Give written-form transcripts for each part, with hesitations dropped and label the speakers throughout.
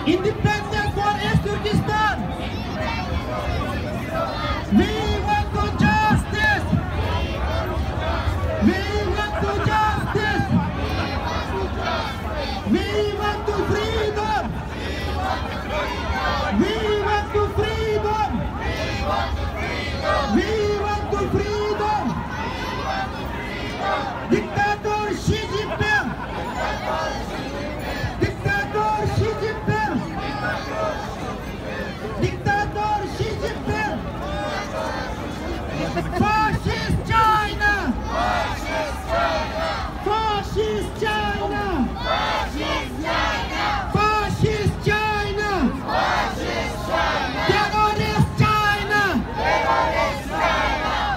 Speaker 1: Independence for East Turkestan. We want to justice. We want to justice. We want to freedom. We want to freedom. We want to freedom. Dictator Xi Jinping. Dictator Xi Jinping. Dictator Xi Jinping. Fascist China. Fascist China. Fascist China. Terrorist China.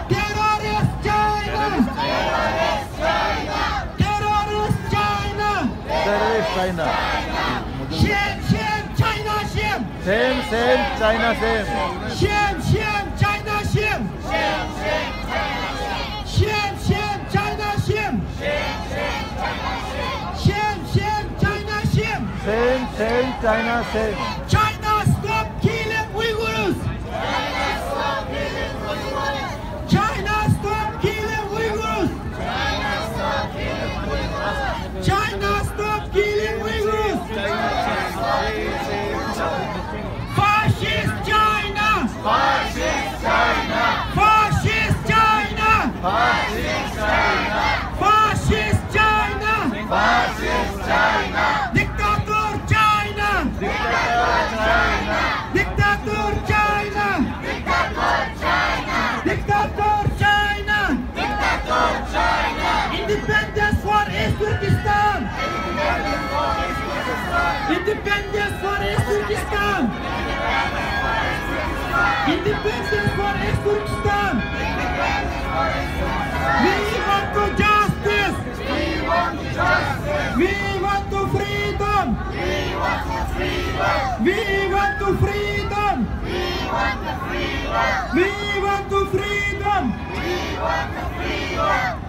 Speaker 1: Terrorist China. Terrorist China.
Speaker 2: Terrorist China.
Speaker 1: Shame, shame, China, shame.
Speaker 2: Same, China, same.
Speaker 1: Shame, shame, China, shame. Shame, shame, China, shame. Shame, shame, China, shame.
Speaker 2: Same, China, same.
Speaker 1: China, stop killing Uyghurs. China, stop killing Uyghurs. China, stop killing Uyghurs. Fascist China.
Speaker 2: Fascist China.
Speaker 1: Fascist China.
Speaker 2: Fascist China.
Speaker 1: Fascist China.
Speaker 2: Fascist China.
Speaker 1: Dictator China.
Speaker 2: Dictator China.
Speaker 1: Dictator China.
Speaker 2: Dictator China.
Speaker 1: Dictator China.
Speaker 2: Dictator China.
Speaker 1: Independence for East Turkestan. Independence for East Turkestan. Independence for East Turkestan. We want to justice.
Speaker 2: We want justice.
Speaker 1: We want to freedom.
Speaker 2: We want freedom.
Speaker 1: We want to freedom.
Speaker 2: We want freedom.
Speaker 1: We want to freedom.
Speaker 2: We want freedom.